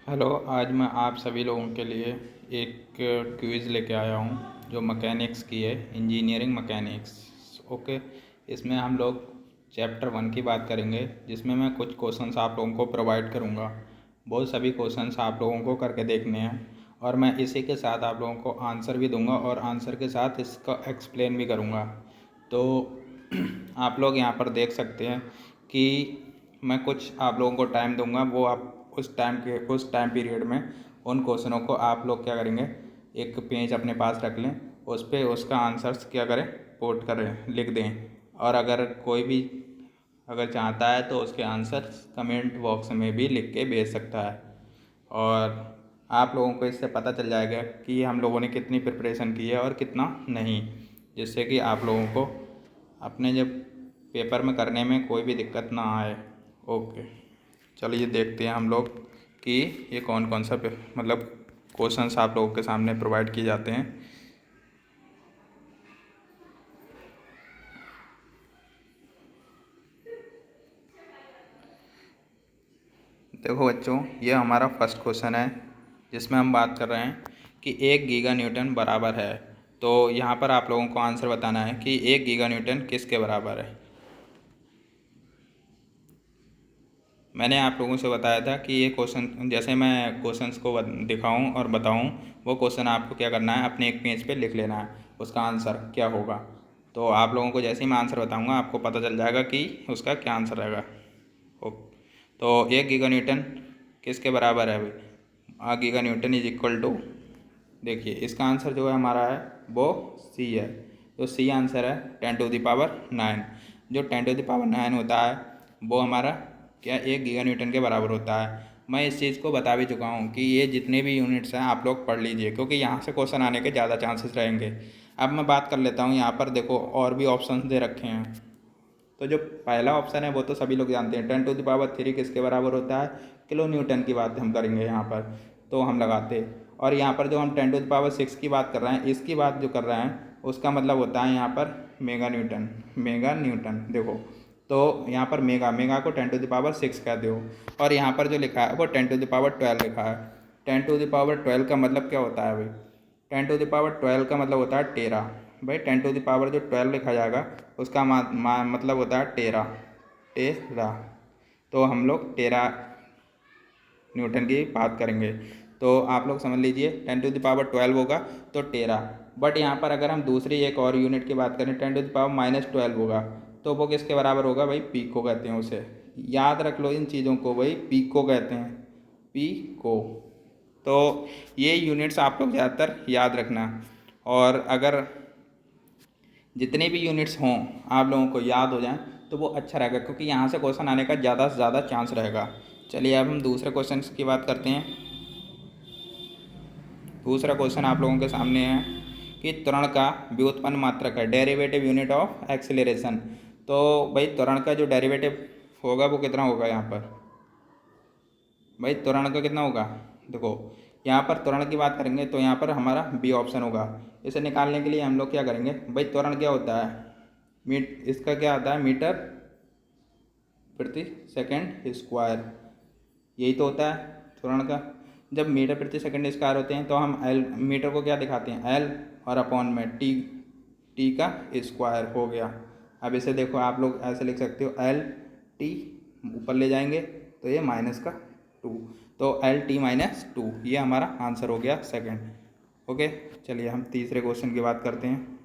Hello. आज मैं आप सभी लोगों के लिए एक क्विज़ लेके आया हूँ जो मैकेनिक्स की है, इंजीनियरिंग मैकेनिक्स। ओके। इसमें हम लोग चैप्टर 1 की बात करेंगे, जिसमें मैं कुछ क्वेश्चंस आप लोगों को प्रोवाइड करूँगा। वो सभी क्वेश्चंस आप लोगों को करके देखने हैं और मैं इसी के साथ आप लोगों को आंसर भी दूंगा और आंसर के साथ इसका एक्सप्लेन भी करूँगा। तो आप लोग यहाँ पर देख सकते हैं कि मैं कुछ आप लोगों को टाइम दूंगा, वो आप उस टाइम पीरियड में उन क्वेश्चनों को आप लोग क्या करेंगे, एक पेज अपने पास रख लें, उस पर उसका आंसर्स क्या करें, पोट करें, लिख दें। और अगर कोई भी अगर चाहता है तो उसके आंसर्स कमेंट बॉक्स में भी लिख के भेज सकता है। और आप लोगों को इससे पता चल जाएगा कि हम लोगों ने कितनी प्रिपरेशन की है और कितना नहीं, जिससे कि आप लोगों को अपने जब पेपर में करने में कोई भी दिक्कत ना आए। ओके, चलिए देखते हैं हम लोग कि ये कौन कौन सा मतलब क्वेश्चंस आप लोगों के सामने प्रोवाइड किए जाते हैं। देखो बच्चों, ये हमारा फर्स्ट क्वेश्चन है जिसमें हम बात कर रहे हैं कि 1 गीगा न्यूटन बराबर है। तो यहाँ पर आप लोगों को आंसर बताना है कि 1 गीगा न्यूटन किसके बराबर है। मैंने आप लोगों से बताया था कि ये क्वेश्चन, जैसे मैं क्वेश्चंस को दिखाऊं और बताऊं, वो क्वेश्चन आपको क्या करना है, अपने एक पेज पे लिख लेना है, उसका आंसर क्या होगा। तो आप लोगों को जैसे ही मैं आंसर बताऊंगा आपको पता चल जाएगा कि उसका क्या आंसर रहेगा। ओके। तो 1 गीगा न्यूटन किसके बराबर है भाई? 1 giga newton is equal to, देखिए इसका आंसर जो है हमारा है वो सी है। तो सी आंसर है 10⁻⁹। जो 10⁻⁹ होता है वो हमारा क्या 1 गीगा न्यूटन के बराबर होता है। मैं इस चीज़ को बता भी चुका हूँ कि ये जितने भी यूनिट्स हैं आप लोग पढ़ लीजिए, क्योंकि यहाँ से क्वेश्चन आने के ज़्यादा चांसेस रहेंगे। अब मैं बात कर लेता हूँ, यहाँ पर देखो और भी ऑप्शन दे रखे हैं। तो जो पहला ऑप्शन है वो तो सभी लोग जानते हैं, 10⁻³ किसके बराबर होता है, किलो न्यूटन की बात हम करेंगे यहाँ पर, तो हम लगाते। और यहाँ पर जो हम 10⁻6 की बात कर रहे हैं, इसकी बात जो कर रहे हैं उसका मतलब होता है यहाँ पर मेगा न्यूटन देखो। तो यहाँ पर मेगा को 10⁻6 कहते हो, और यहाँ पर जो लिखा है वो 10⁻12 लिखा है। 10⁻12 का मतलब क्या होता है भाई? 10⁻12 का मतलब होता है टेरा। भाई 10 जो 12 लिखा जाएगा उसका मतलब होता है टेरा। टेरा। तो हम लोग टेरा न्यूटन की बात करेंगे। तो आप लोग समझ लीजिए 10⁻12 होगा तो टेरा। बट यहाँ पर अगर हम दूसरी एक और यूनिट की बात करें, 10⁻−12 होगा, तो वो किसके बराबर होगा भाई? पीको कहते हैं उसे। याद रख लो इन चीज़ों को भाई, पीको कहते हैं, पीको। तो ये यूनिट्स आप लोग ज़्यादातर याद रखना। और अगर जितने भी यूनिट्स हों आप लोगों को याद हो जाएं तो वो अच्छा रहेगा, क्योंकि यहाँ से क्वेश्चन आने का ज़्यादा से ज़्यादा चांस रहेगा। चलिए अब हम दूसरे क्वेश्चन की बात करते हैं। दूसरा क्वेश्चन आप लोगों के सामने है कि त्वरण का व्युत्पन्न मात्रक है, डेरिवेटिव यूनिट ऑफ एक्सीलरेशन। तो भाई त्वरण का जो डेरिवेटिव होगा वो कितना होगा यहाँ पर? भाई त्वरण का कितना होगा? देखो यहाँ पर त्वरण की बात करेंगे तो यहाँ पर हमारा बी ऑप्शन होगा। इसे निकालने के लिए हम लोग क्या करेंगे भाई, त्वरण क्या होता है, इसका क्या आता है, मीटर प्रति सेकंड स्क्वायर। यही तो होता है त्वरण का। जब मीटर प्रति सेकंड स्क्वायर होते हैं तो हम एल, मीटर को क्या दिखाते हैं, एल, और अपॉन में टी, टी का स्क्वायर हो गया। अब इसे देखो आप लोग ऐसे लिख सकते हो, एल टी ऊपर ले जाएंगे तो ये -2, तो एल टी -2, ये हमारा आंसर हो गया सेकंड। ओके, चलिए हम तीसरे क्वेश्चन की बात करते हैं।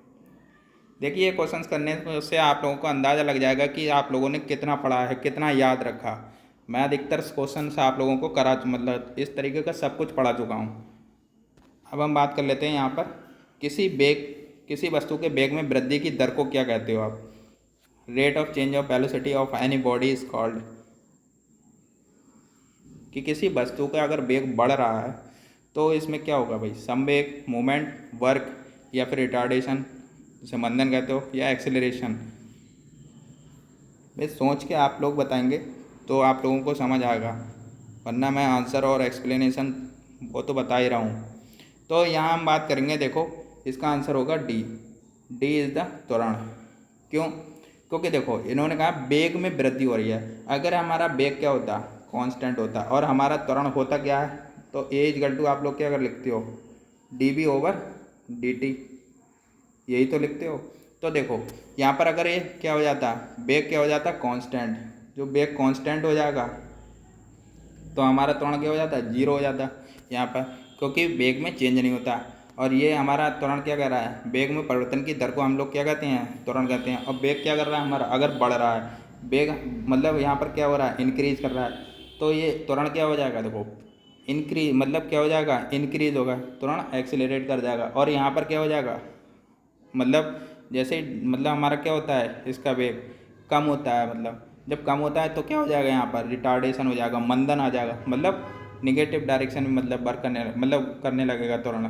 देखिए ये क्वेश्चंस करने से आप लोगों को अंदाज़ा लग जाएगा कि आप लोगों ने कितना पढ़ा है, कितना याद रखा। मैं अधिकतर क्वेश्चन आप लोगों को मतलब इस तरीके का सब कुछ पढ़ा चुका हूँ। अब हम बात कर लेते हैं यहाँ पर, किसी वस्तु के वेग में वृद्धि की दर को क्या कहते हो आप? Rate of change of velocity of any body is called. कि किसी वस्तु का अगर वेग बढ़ रहा है तो इसमें क्या होगा भाई? संवेग, मोमेंट, वर्क, या फिर रिटार्डेशन जिसे मंदन कहते हो, या एक्सेलरेशन। भाई सोच के आप लोग बताएंगे तो आप लोगों को समझ आएगा, वरना मैं आंसर और एक्सप्लेनेशन वो तो बता ही रहा हूँ। तो यहाँ हम बात करेंगे, देखो इसका आंसर होगा डी। डी इज़ द त्वरण। क्यों? क्योंकि देखो इन्होंने कहा वेग में वृद्धि हो रही है। अगर हमारा वेग क्या होता, कांस्टेंट होता, और हमारा त्वरण होता क्या है, तो ए इजकल टू आप लोग क्या अगर लिखते हो dv/dt, यही तो लिखते हो। तो देखो यहाँ पर अगर ये क्या हो जाता, वेग क्या हो जाता कांस्टेंट, जो वेग कांस्टेंट हो जाएगा तो हमारा त्वरण क्या हो जाता है, जीरो हो जाता यहाँ पर, क्योंकि वेग में चेंज नहीं होता। और ये हमारा त्वरण क्या कर रहा है, वेग में परिवर्तन की दर को हम लोग क्या कहते हैं, त्वरण कहते हैं। और वेग क्या कर रहा है हमारा, अगर बढ़ रहा है वेग, मतलब यहाँ पर क्या हो रहा है, इंक्रीज कर रहा है, तो ये त्वरण क्या हो जाएगा, देखो इंक्रीज मतलब क्या हो जाएगा, इंक्रीज होगा, त्वरण एक्सीलरेट कर जाएगा। और यहाँ पर क्या हो जाएगा, मतलब जैसे मतलब हमारा क्या होता है, इसका वेग कम होता है, मतलब जब कम होता है तो क्या हो जाएगा, यहाँ पर रिटार्डेशन हो जाएगा, मंदन आ जाएगा, मतलब निगेटिव डायरेक्शन में मतलब वर्क करने लगेगा त्वरण।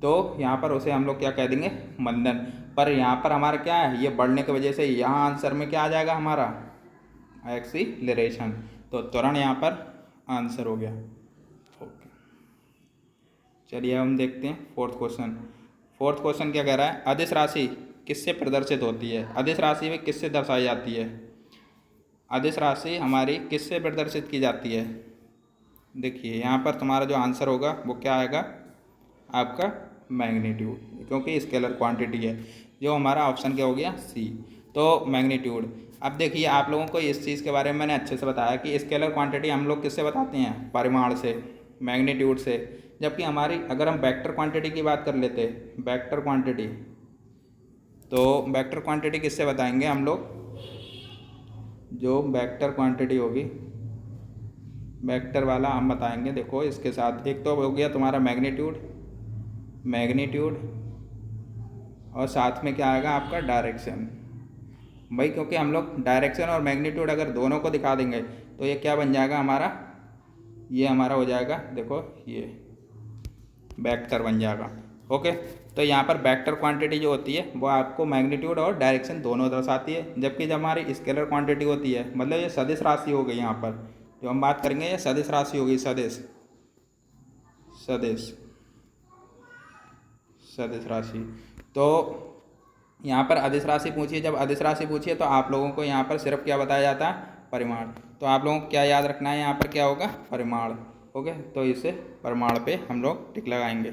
तो यहाँ पर उसे हम लोग क्या कह देंगे, मंदन। पर यहाँ पर हमारा क्या है, ये बढ़ने की वजह से यहाँ आंसर में क्या आ जाएगा हमारा, एक्सीलरेशन। तो त्वरण यहाँ पर आंसर हो गया। ओके, चलिए हम देखते हैं फोर्थ क्वेश्चन। फोर्थ क्वेश्चन क्या कह रहा है, अदिश राशि किससे प्रदर्शित होती है, अदिश राशि में किससे दर्शाई जाती है, अदिश राशि हमारी किससे प्रदर्शित की जाती है। देखिए यहाँ पर तुम्हारा जो आंसर होगा वो क्या आएगा, आपका मैग्नीट्यूड, क्योंकि स्केलर क्वांटिटी है। जो हमारा ऑप्शन क्या हो गया, सी, तो मैग्नीट्यूड। अब देखिए आप लोगों को इस चीज़ के बारे में मैंने अच्छे से बताया कि स्केलर क्वांटिटी हम लोग किससे बताते हैं, परिमाण से, मैग्नीट्यूड से। जबकि हमारी अगर हम वेक्टर क्वांटिटी की बात कर लेते, वेक्टर क्वांटिटी, तो वेक्टर क्वांटिटी किससे बताएंगे हम लोग, जो वेक्टर क्वांटिटी होगी, वेक्टर वाला हम बताएंगे। देखो इसके साथ एक तो हो गया तुम्हारा मैग्नीट्यूड, मैग्नीट्यूड, और साथ में क्या आएगा आपका डायरेक्शन। भाई क्योंकि हम लोग डायरेक्शन और मैग्नीट्यूड अगर दोनों को दिखा देंगे तो ये क्या बन जाएगा हमारा, ये हमारा हो जाएगा, देखो ये वेक्टर बन जाएगा। ओके, तो यहाँ पर वेक्टर क्वांटिटी जो होती है वो आपको मैग्नीट्यूड और डायरेक्शन दोनों दर्शाती है। जबकि जब हमारी स्केलर क्वांटिटी होती है, मतलब ये सदिश राशि हो गई, यहाँ पर जो हम बात करेंगे ये सदिश राशि होगी, सदिश, सदिश, सदिश राशि। तो यहाँ पर अदिश राशि पूछिए, जब अदिश राशि पूछिए तो आप लोगों को यहाँ पर सिर्फ क्या बताया जाता है, परिमाण। तो आप लोगों को क्या याद रखना है, यहाँ पर क्या होगा, परिमाण। ओके, तो इसे परिमाण पे हम लोग टिक लगाएंगे।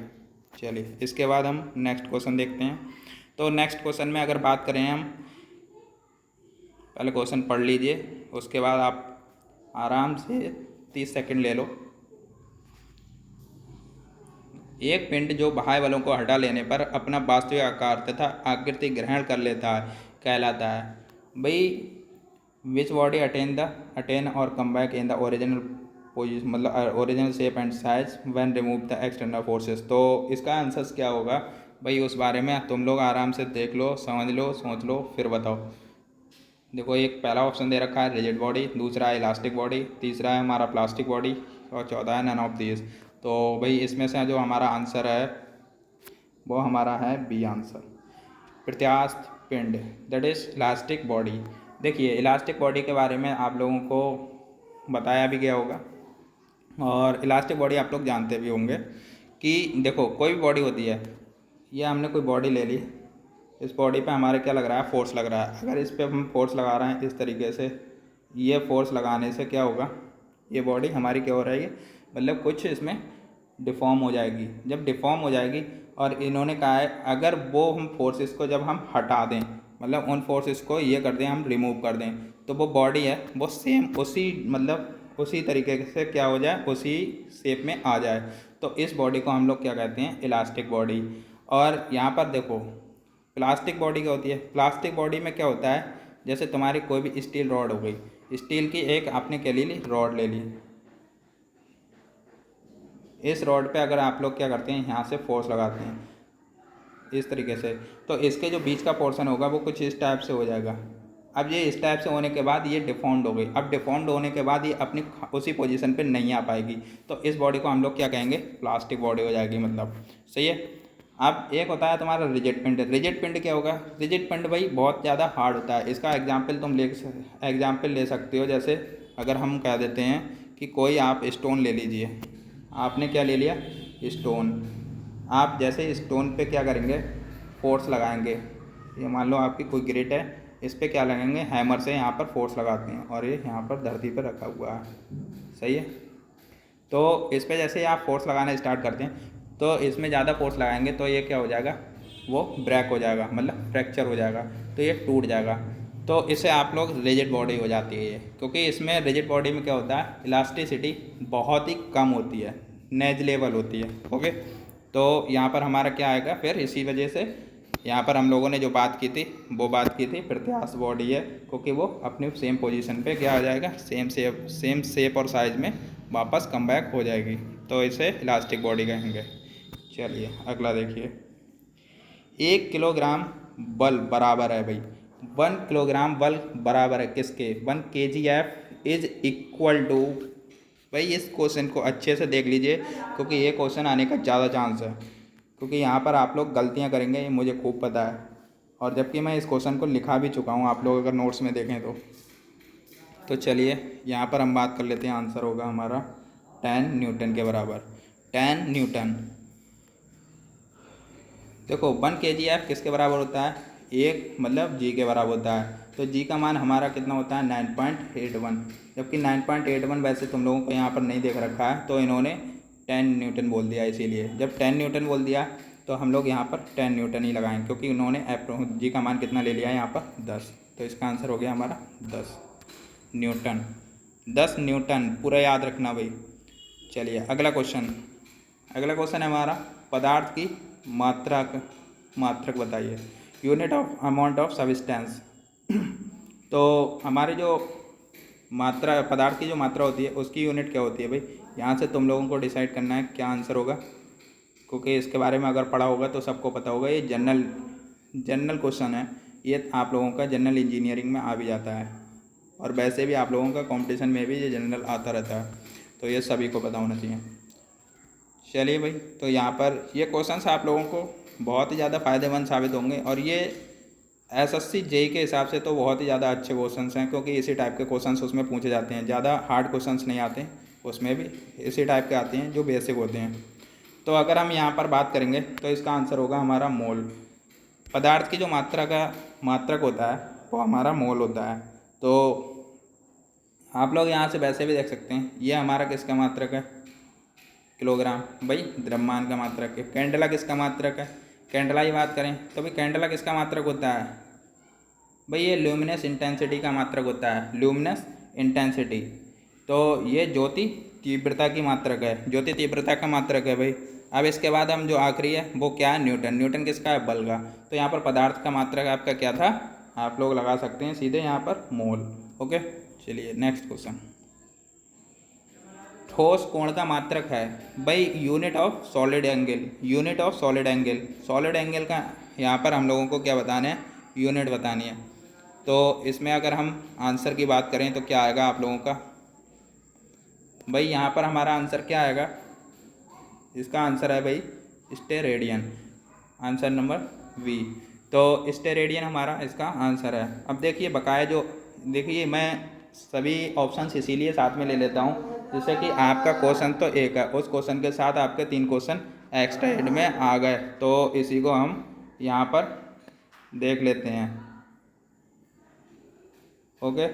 चलिए इसके बाद हम नेक्स्ट क्वेश्चन देखते हैं। तो नेक्स्ट क्वेश्चन में अगर बात करें हम, पहले क्वेश्चन पढ़ लीजिए, उसके बाद आप आराम से 30 सेकंड ले लो। एक पिंड जो बाह्य बलों को हटा लेने पर अपना वास्तविक आकार तथा आकृति ग्रहण कर लेता है कहलाता है। भाई विच body attain or come back in the original position, मतलब original shape and size when remove the external forces. तो इसका आंसर क्या होगा भाई, उस बारे में तुम लोग आराम से देख लो, समझ लो, सोच लो, फिर बताओ। देखो एक पहला ऑप्शन दे रखा है रिजिड बॉडी, दूसरा है इलास्टिक बॉडी, तीसरा है हमारा प्लास्टिक बॉडी, और चौथा है नन ऑफ दीज। तो भाई इसमें से जो हमारा आंसर है वो हमारा है बी आंसर, प्रत्यास्थ पिंड, दैट इज इलास्टिक बॉडी। देखिए इलास्टिक बॉडी के बारे में आप लोगों को बताया भी गया होगा, और इलास्टिक बॉडी आप लोग जानते भी होंगे कि देखो कोई भी बॉडी होती है, ये हमने कोई बॉडी ले ली, इस बॉडी पे हमारे क्या लग रहा है, फोर्स लग रहा है। अगर इस पे हम फोर्स लगा रहे हैं इस तरीके से, ये फोर्स लगाने से क्या होगा, ये बॉडी हमारी क्या हो रही है, मतलब कुछ इसमें डिफॉर्म हो जाएगी। जब डिफॉर्म हो जाएगी, और इन्होंने कहा है अगर वो हम फोर्सेस को जब हम हटा दें, मतलब उन फोर्सेस को ये कर दें, हम रिमूव कर दें, तो वो बॉडी है वो सेम उसी मतलब उसी तरीके से क्या हो जाए, उसी शेप में आ जाए। तो इस बॉडी को हम लोग क्या कहते हैं, इलास्टिक बॉडी। और यहाँ पर देखो प्लास्टिक बॉडी क्या होती है, प्लास्टिक बॉडी में क्या होता है, जैसे तुम्हारी कोई भी स्टील रॉड हो गई, स्टील की एक आपने क्या ले ली, रॉड ले ली, इस रॉड पे अगर आप लोग क्या करते हैं, यहाँ से फोर्स लगाते हैं इस तरीके से, तो इसके जो बीच का पोर्शन होगा वो कुछ इस टाइप से हो जाएगा। अब ये इस टाइप से होने के बाद ये डिफॉर्म्ड हो गई। अब डिफॉर्म्ड होने के बाद ये अपनी उसी पोजीशन पे नहीं आ पाएगी, तो इस बॉडी को हम लोग क्या कहेंगे, प्लास्टिक बॉडी हो जाएगी, मतलब सही है। अब एक होता है तुम्हारा रिजिड पिंड। रिजिड पिंड क्या होगा, रिजिड पिंड भाई बहुत ज़्यादा हार्ड होता है। इसका एग्जाम्पल तुम एग्जाम्पल ले सकते हो, जैसे अगर हम कह देते हैं कि कोई आप स्टोन ले लीजिए, आपने क्या ले लिया, स्टोन। आप जैसे स्टोन पे क्या करेंगे, फोर्स लगाएंगे, ये मान लो आपकी कोई ग्रिट है, इस पे क्या लगाएंगे, हैमर से यहाँ पर फोर्स लगाते हैं, और ये यहाँ पर धरती पर रखा हुआ है, सही है। तो इस पर जैसे ही आप फोर्स लगाना स्टार्ट करते हैं तो इसमें ज़्यादा फोर्स लगाएंगे तो ये क्या हो जाएगा, वो ब्रेक हो जाएगा, मतलब फ्रैक्चर हो जाएगा, तो ये टूट जाएगा। तो इससे आप लोग रिजिड बॉडी हो जाती है ये, क्योंकि इसमें रिजिड बॉडी में क्या होता है, इलास्टिसिटी बहुत ही कम होती है, नेग्लिजिबल होती है। ओके, तो यहाँ पर हमारा क्या आएगा फिर, इसी वजह से यहाँ पर हम लोगों ने जो बात की थी वो बात की थी प्रत्यास्थ बॉडी है, क्योंकि वो अपनी सेम पोजीशन पे क्या हो जाएगा, सेम शेप और साइज में वापस कम बैक हो जाएगी, तो इसे इलास्टिक बॉडी कहेंगे। चलिए अगला देखिए, 1 किलोग्राम बल बराबर है भाई, 1 किलोग्राम बल बराबर है किसके, 1 kgf इज इक्वल टू, भाई इस क्वेश्चन को अच्छे से देख लीजिए क्योंकि ये क्वेश्चन आने का ज़्यादा चांस है, क्योंकि यहाँ पर आप लोग गलतियाँ करेंगे ये मुझे खूब पता है, और जबकि मैं इस क्वेश्चन को लिखा भी चुका हूँ, आप लोग अगर नोट्स में देखें तो चलिए यहाँ पर हम बात कर लेते हैं, आंसर होगा हमारा 10 न्यूटन के बराबर। 10 न्यूटन, देखो 1 kgf किसके बराबर होता है, एक मतलब g के बराबर होता है, तो g का मान हमारा कितना होता है 9.81, जबकि 9.81 वैसे तुम लोगों को यहाँ पर नहीं देख रखा है, तो इन्होंने 10 न्यूटन बोल दिया, इसीलिए जब 10 न्यूटन बोल दिया तो हम लोग यहाँ पर 10 न्यूटन ही लगाएंगे, क्योंकि उन्होंने जी का मान कितना ले लिया है यहाँ पर 10, तो इसका आंसर हो गया हमारा 10 न्यूटन। 10 न्यूटन पूरा याद रखना भाई। चलिए अगला क्वेश्चन है हमारा, पदार्थ की मात्रक बताइए, unit of amount of substance. तो हमारे जो मात्रा, पदार्थ की जो मात्रा होती है उसकी यूनिट क्या होती है भाई, यहाँ से तुम लोगों को डिसाइड करना है क्या आंसर होगा, क्योंकि इसके बारे में अगर पढ़ा होगा तो सबको पता होगा, ये जनरल क्वेश्चन है, ये आप लोगों का जनरल इंजीनियरिंग में आ भी जाता है, और वैसे भी आप लोगों का कंपटीशन में भी ये जनरल आता रहता है, तो ये सभी को पता होना चाहिए। चलिए भाई, तो यहाँ पर ये क्वेश्चंस आप लोगों को बहुत ही ज़्यादा फ़ायदेमंद साबित होंगे, और ये एसएससी जेईई के हिसाब से तो बहुत ही ज़्यादा अच्छे क्वेश्चंस हैं, क्योंकि इसी टाइप के क्वेश्चंस उसमें पूछे जाते हैं, ज़्यादा हार्ड क्वेश्चंस नहीं आते, उसमें भी इसी टाइप के आते हैं जो बेसिक होते हैं। तो अगर हम यहाँ पर बात करेंगे तो इसका आंसर होगा हमारा मोल। पदार्थ की जो मात्रक होता है वो हमारा मोल होता है। तो आप लोग यहाँ से वैसे भी देख सकते हैं, ये हमारा किसका मात्रक है, किलोग्राम, भाई द्रव्यमान का मात्रक है। कैंडला किसका मात्रक है, कैंडला की बात करें तो भाई कैंडला किसका मात्रक होता है, भाई ये ल्यूमिनस इंटेंसिटी का मात्रक होता है, ल्यूमिनस इंटेंसिटी। तो ये ज्योति तीव्रता की मात्रक है, ज्योति तीव्रता का मात्रक है भाई। अब इसके बाद हम जो आखिरी है वो क्या है, न्यूटन। न्यूटन किसका है, बल का। तो यहाँ पर पदार्थ का मात्रक आपका क्या था, आप लोग लगा सकते हैं सीधे यहाँ पर मोल। ओके, चलिए नेक्स्ट क्वेश्चन, ठोस कोण का मात्रक है भाई, unit of solid angle. Unit of solid angle, solid angle का यहाँ पर हम लोगों को क्या बताना है, यूनिट बतानी है। तो इसमें अगर हम आंसर की बात करें तो क्या आएगा आप लोगों का, भाई यहाँ पर हमारा आंसर क्या आएगा, इसका आंसर है भाई स्टेरेडियन, आंसर नंबर वी। तो स्टेरेडियन हमारा इसका आंसर है। अब देखिए बकाया जो, देखिए मैं सभी ऑप्शंस इसीलिए साथ में ले लेता हूँ जिससे कि आपका क्वेश्चन तो एक है, उस क्वेश्चन के साथ आपके 3 क्वेश्चन एक्स्ट्रा हेड में आ गए, तो इसी को हम यहाँ पर देख लेते हैं। ओके।